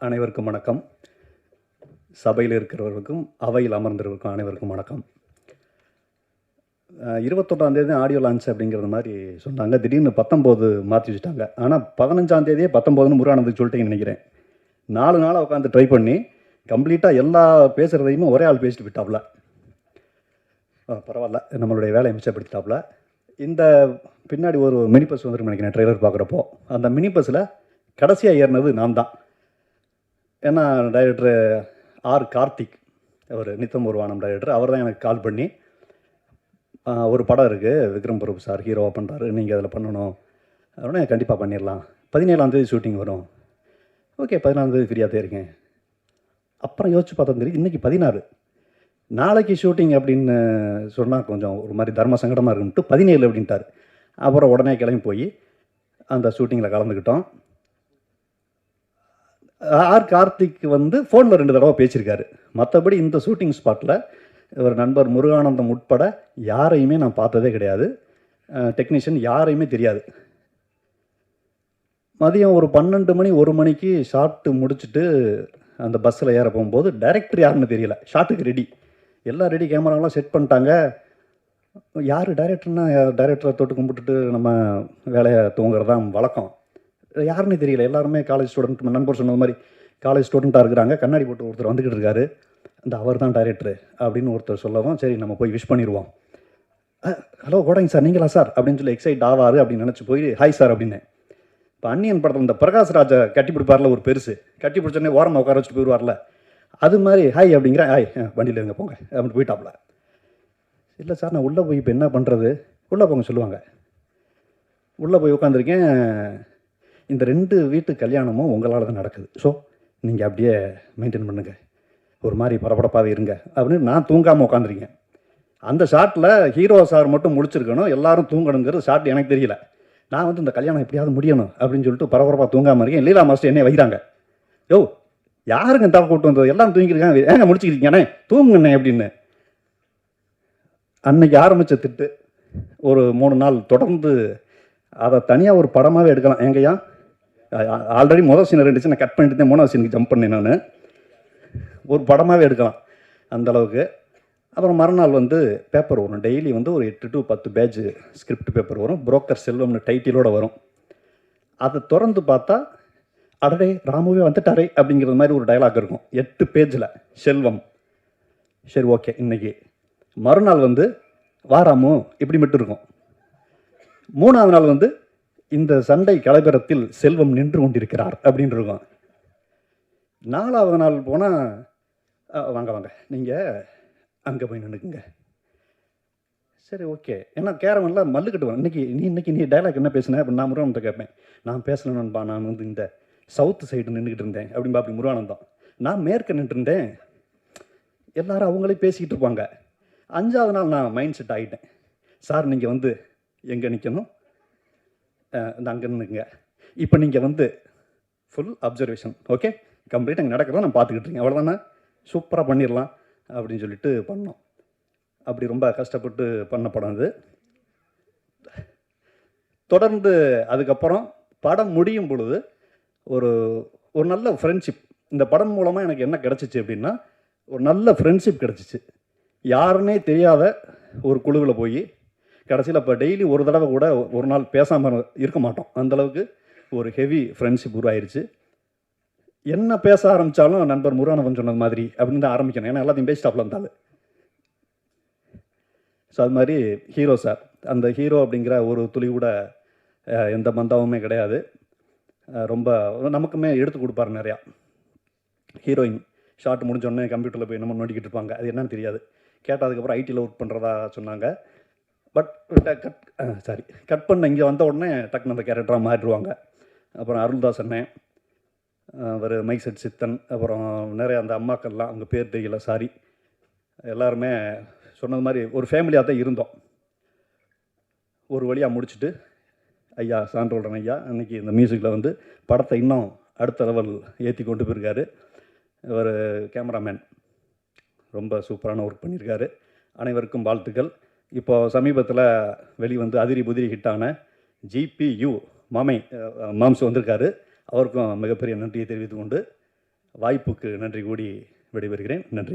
அனைவருக்கும் வணக்கம். சபையில் இருக்கிறவர்களுக்கும் அவையில் அமர்ந்திருக்கும் அனைவருக்கும் வணக்கம். 21ஆம் தேதி ஆடியோ லான்ச் அப்படிங்கிறது மாதிரி சொன்னாங்க. திடீர்னு 19 மாற்றி வச்சுட்டாங்க. ஆனால் 15ஆம் தேதியே 19ன்னு முருகானந்துக்கு சொல்லிட்டீங்கன்னு நினைக்கிறேன். 4 நாளாக உட்காந்து ட்ரை பண்ணி கம்ப்ளீட்டாக எல்லா பேசுகிறதையுமே ஒரே ஆள் பேசிட்டு விட்டாப்புல. பரவாயில்ல, நம்மளுடைய வேலையை மிச்சப்படுத்திட்டாப்புல. இந்த பின்னாடி ஒரு மினி பஸ் வந்துருக்கு நினைக்கிறேன் ட்ரெய்லர் பார்க்குறப்போ. அந்த மினி பஸ்ஸில் கடைசியாக ஏறினது நான் தான். ஏன்னா டைரக்டர் ஆர் கார்த்திக், அவர் நித்தம் ஒரு வானம் டைரக்டர், அவர் தான் எனக்கு கால் பண்ணி ஒரு படம் இருக்குது, விக்ரம் பிரபு சார் ஹீரோவாக பண்ணுறாரு, நீங்கள் அதில் பண்ணணும் அப்படின்னா கண்டிப்பாக பண்ணிடலாம். 17ஆம் தேதி ஷூட்டிங் வரும். ஓகே, 14ஆம் தேதி ஃப்ரீயாக தான் இருக்கேன். அப்புறம் யோசிச்சு பார்த்தா தெரியும் இன்றைக்கி 16, நாளைக்கு ஷூட்டிங் அப்படின்னு சொன்னால் கொஞ்சம் ஒரு மாதிரி தர்ம சங்கடமாக இருக்குன்ட்டு 17 அப்படின்ட்டார். அப்புறம் உடனே கிளம்பி போய் அந்த ஷூட்டிங்கில் கலந்துக்கிட்டோம். ஆர் கார்த்திக் வந்து ஃபோனில் 2 தடவை பேசியிருக்காரு. மற்றபடி இந்த ஷூட்டிங் ஸ்பாட்டில் ஒரு நண்பர் முருகானந்தம் உட்பட யாரையுமே நான் பார்த்ததே கிடையாது. டெக்னீஷியன் யாரையுமே தெரியாது. மதியம் ஒரு 12 மணி 1 மணிக்கு ஷாட்டு முடிச்சுட்டு அந்த பஸ்ஸில் ஏற போகும்போது டைரக்டர் யாருன்னு தெரியல. ஷாட்டுக்கு ரெடி, எல்லாம் ரெடி, கேமராலாம் செட் பண்ணிட்டாங்க. யார் டைரக்டர்னா டைரக்டரை தொட்டு கும்பிட்டுட்டு நம்ம வேலையை தூங்குறது தான் வழக்கம். யாருன்னு தெரியல. எல்லாருமே காலேஜ் ஸ்டூடெண்ட், நண்பர் சொன்ன மாதிரி காலேஜ் ஸ்டூடெண்ட்டாக இருக்கிறாங்க. கண்ணாடி போட்டு ஒருத்தர் வந்துக்கிட்டு இருக்காரு. அந்த அவர் தான் டைரக்டர் அப்படின்னு ஒருத்தர் சொல்லவும், சரி நம்ம போய் விஷ் பண்ணிடுவோம். ஹலோ கோடங்க சார், நீங்களா சார் அப்படின்னு சொல்லி எக்ஸைட் ஆவார் அப்படின்னு நினச்சி போய் ஹாய் சார் அப்படின்னு. இப்போ அன்னியன் படத்தில் இந்த பிரகாஷ் ராஜா கட்டி பிடிப்பார்ல, ஒரு பெருசு கட்டி பிடிச்சோடனே ஓரமாக உட்கார வச்சுட்டு போயிடுவார்ல, அது மாதிரி ஹாய் அப்படிங்கிற, ஹாய் வண்டியில் இருங்க போங்க அப்படின்னு போயிட்டாப்ல. இல்லை சார் நான் உள்ளே போய் இப்போ என்ன பண்ணுறது, உள்ளே போங்க சொல்லுவாங்க. உள்ளே போய் உட்காந்துருக்கேன். இந்த 2 வீட்டு கல்யாணமும் உங்களால் தான் நடக்குது. ஸோ நீங்கள் அப்படியே மெயின்டைன் பண்ணுங்கள், ஒரு மாதிரி பரபரப்பாகவே இருங்க அப்படின்னு நான் தூங்காமல் உட்காந்துருக்கேன். அந்த ஷாட்டில் ஹீரோ சார் மட்டும் முடிச்சிருக்கணும், எல்லாரும் தூங்கணுங்கிறது ஷாட் எனக்கு தெரியல. நான் வந்து இந்த கல்யாணம் எப்படியாவது முடியணும் அப்படின்னு சொல்லிட்டு பரபரப்பாக தூங்காமல் இருக்கேன். லீலா மாஸ்டர் என்னை வைக்கிறாங்க. யோ யாருங்க தவ கூட்டு வந்தது, எல்லாம் தூங்கிருக்காங்க, ஏங்க முடிச்சுக்கிட்டீங்கண்ணே தூங்குங்கண்ணே அப்படின்னு. அன்னைக்கு ஆரம்பித்த திட்டு ஒரு 3 நாள் தொடர்ந்து அதை தனியாக ஒரு படமாகவே எடுக்கலாம். எங்கேயா ஆல்ரெடி முதல் சீன் 2 சீனை கட் பண்ணிட்டு தான் 3ஆவது சீனுக்கு ஜம்ப் பண்ணேன். நான் ஒரு படமாகவே எடுக்கலாம் அந்தளவுக்கு. அப்புறம் மறுநாள் வந்து பேப்பர் வரும். டெய்லி வந்து ஒரு 8 to 10 பேஜ் ஸ்கிரிப்ட் பேப்பர் வரும். புரோக்கர் செல்வம்னு டைட்டிலோடு வரும். அதை திறந்து பார்த்தா அடடே ராமுவே வந்துட்டாரே அப்படிங்கிறது மாதிரி ஒரு டைலாக் இருக்கும் 8 பேஜில் செல்வம். சரி ஓகே, இன்னைக்கு மறுநாள் வந்து வாராமு இப்படி மட்டும் இருக்கும். 3ஆவது நாள் வந்து இந்த சண்டை கலைபரத்தில் செல்வம் நின்று கொண்டிருக்கிறார் அப்படின்னு இருக்கும். 4ஆவது நாள் போனால் வாங்க வாங்க நீங்கள் அங்கே போய் நின்றுக்குங்க. சரி ஓகே, ஏன்னா கேரவன்லாம் மல்லு கட்டுவேன். இன்னைக்கு நீ டைலாக் என்ன பேசுனேன் அப்படின்னு நான் முருகானந்தம் கேட்பேன். நான் பேசலணும்பா, நான் வந்து இந்த சவுத்து சைடு நின்றுக்கிட்டு இருந்தேன் அப்படின்பா அப்படி முருகானந்தம். நான் மேற்க நின்றுருந்தேன். எல்லாரும் அவங்களே பேசிக்கிட்டு இருப்பாங்க. 5ஆவது நாள் நான் மைண்ட் செட் ஆகிட்டேன். சார் நீங்கள் வந்து எங்கே நிற்கணும், இந்த அங்கே நின்றுங்க. இப்போ நீங்கள் வந்து ஃபுல் அப்சர்வேஷன், ஓகே கம்ப்ளீட் அங்கே நடக்கிறத நான் பார்த்துக்கிட்டு இருக்கேன், அவ்வளோதானே, சூப்பராக பண்ணிடலாம் அப்படின்னு சொல்லிட்டு பண்ணோம். அப்படி ரொம்ப கஷ்டப்பட்டு பண்ண படம் அது. தொடர்ந்து அதுக்கப்புறம் படம் முடியும் பொழுது ஒரு ஒரு நல்ல ஃப்ரெண்ட்ஷிப் இந்த படம் மூலமாக எனக்கு என்ன கிடச்சிச்சு அப்படின்னா, ஒரு நல்ல ஃப்ரெண்ட்ஷிப் கிடச்சிச்சு. யாருன்னே தெரியாத ஒரு குழுவில் போய் கடைசியில் இப்போ டெய்லி ஒரு தடவை கூட ஒரு நாள் பேசாமல் இருக்க மாட்டோம். அந்தளவுக்கு ஒரு ஹெவி ஃப்ரெண்ட்ஷிப் உருவாயிருச்சு. என்ன பேச ஆரம்பித்தாலும் நண்பர் முருகானந்தம் சொன்னது மாதிரி அப்படின்னு தான் ஆரம்பிக்கணும். ஏன்னா எல்லாத்தையும் பேசிட்டாப்ல இருந்தாலும். ஸோ அது மாதிரி ஹீரோ சார், அந்த ஹீரோ அப்படிங்கிற ஒரு துளி கூட எந்த மந்தாவுமே கிடையாது. ரொம்ப நமக்குமே எடுத்து கொடுப்பாரு நிறையா. ஹீரோயின் ஷார்ட் முடிஞ்சோடனே கம்ப்யூட்டரில் போய் நம்ம நோண்டிக்கிட்டு இருப்பாங்க, அது என்னன்னு தெரியாது. கேட்டால் அதுக்கப்புறம் ஐடியில் ஒர்க் பண்ணுறதா சொன்னாங்க. பட் கட் பண்ண இங்கே வந்த உடனே டக்குன்னு அந்த கேரக்டராக மாறிடுவாங்க. அப்புறம் அருள்தாஸ் அண்ணன், அவர் மைக் செட் சித்தன், அப்புறம் நிறைய அந்த அம்மாக்கள்லாம் அவங்க பேர் தெரியல, சாரி. எல்லாருமே சொன்னது மாதிரி ஒரு ஃபேமிலியாக தான் இருந்தோம். ஒரு வழியாக முடிச்சுட்டு ஐயா சான்றோடன் ஐயா அன்றைக்கி இந்த மியூசிக்கில் வந்து படத்தை இன்னும் அடுத்த லெவல் ஏற்றி கொண்டு போயிருக்காரு. ஒரு கேமராமேன் ரொம்ப சூப்பரான ஒர்க் பண்ணியிருக்காரு. அனைவருக்கும் வாழ்த்துக்கள். இப்போது சமீபத்தில் வெளிவந்து அதிரி புதிரி ஹிட்டான GPU மாம்ஸ் வந்திருக்காரு. அவருக்கும் மிகப்பெரிய நன்றியை தெரிவித்து கொண்டு வாய்ப்புக்கு நன்றி கூடி விடைபெறுகிறேன். நன்றி.